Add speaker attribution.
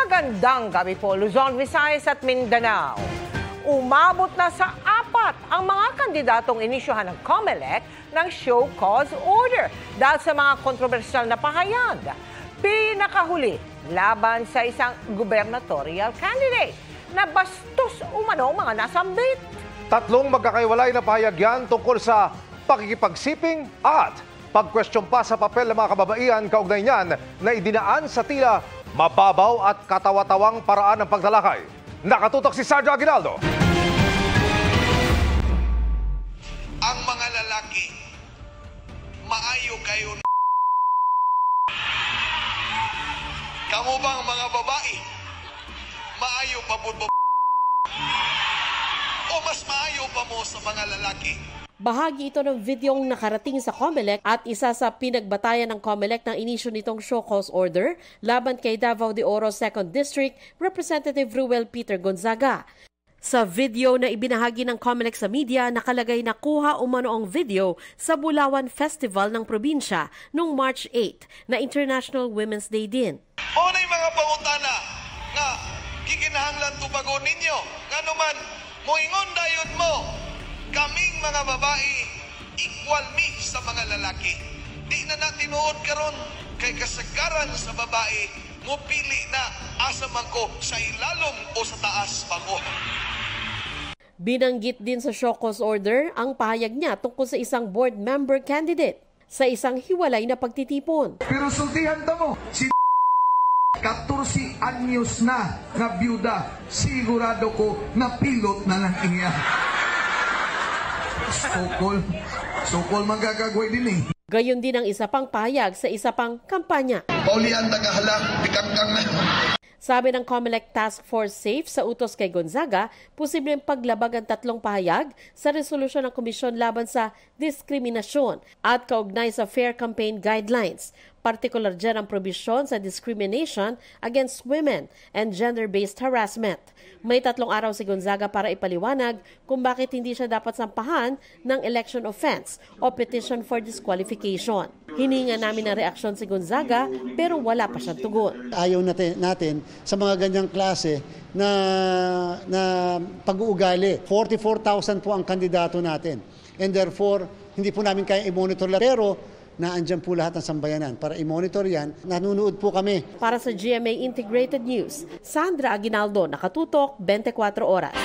Speaker 1: Magandang gabi po, Luzon, Visayas at Mindanao. Umabot na sa 4 ang mga kandidatong inisyuhan ng COMELEC ng show cause order dahil sa mga kontrobersyal na pahayag. Pinakahuli laban sa isang gubernatorial candidate na bastos umano mga nasambit.
Speaker 2: 3 magkakaiwalay na pahayag yan tungkol sa pakikipagsiping at pagkwestiyon pa sa papel ng mga kababaihan kaugnay niyan na idinaan sa tila mababaw at katawa-tawang paraan ng pagtalakay. Nakatutok si Sandra Aguinaldo.
Speaker 3: Ang mga lalaki, maayo kayo. Kamu bang mga babae, maayo pa po o mas maayo pa mo sa mga lalaki?
Speaker 4: Bahagi ito ng videong nakarating sa COMELEC at isa sa pinagbatayan ng COMELEC ng inisyu nitong show cause order laban kay Davao de Oro 2nd District Representative Ruel Peter Gonzaga. Sa video na ibinahagi ng COMELEC sa media, nakalagay na kuha umano ang video sa Bulawan Festival ng probinsya noong March 8 na International Women's Day din.
Speaker 3: Muna yung mga pangutana nga gikinahanglan tubagon ninyo. Nga naman, muingon dayon mo, kaming mga babae, equal me sa mga lalaki. Di na tinuod karon kay kasagaran sa babae, mupili na asa man ko sa ilalom o sa taas pa ko.
Speaker 4: Binanggit din sa show cause order ang pahayag niya tungkol sa isang board member candidate sa isang hiwalay na pagtitipon.
Speaker 5: Pero sultihan to mo, si 14 anyos na byuda, sigurado ko na pilot na lang iya. Sokol magagagawin din eh.
Speaker 4: Gayon din ang isa pang pahayag sa isa pang kampanya.
Speaker 3: Paulian tagahala, bikangkang na.
Speaker 4: Sabi ng COMELEC Task Force SAFE sa utos kay Gonzaga, posibleng paglabag ang 3 pahayag sa resolusyon ng Komisyon laban sa diskriminasyon at kaugnay sa Fair Campaign Guidelines. Partikular dyan ang probisyon sa discrimination against women and gender-based harassment. May 3 araw si Gonzaga para ipaliwanag kung bakit hindi siya dapat sampahan ng election offense o petition for disqualification. Hininga namin ng reaksyon si Gonzaga pero wala pa siyang tugon.
Speaker 6: Ayaw natin sa mga ganyang klase na pag-uugali. 44,000 po ang kandidato natin. And therefore, hindi po namin kaya i-monitor lahat. Pero naandyan po lahat ng sambayanan para i-monitor yan. Nanunood po kami.
Speaker 4: Para sa GMA Integrated News, Sandra Aguinaldo, Nakatutok, 24 Oras.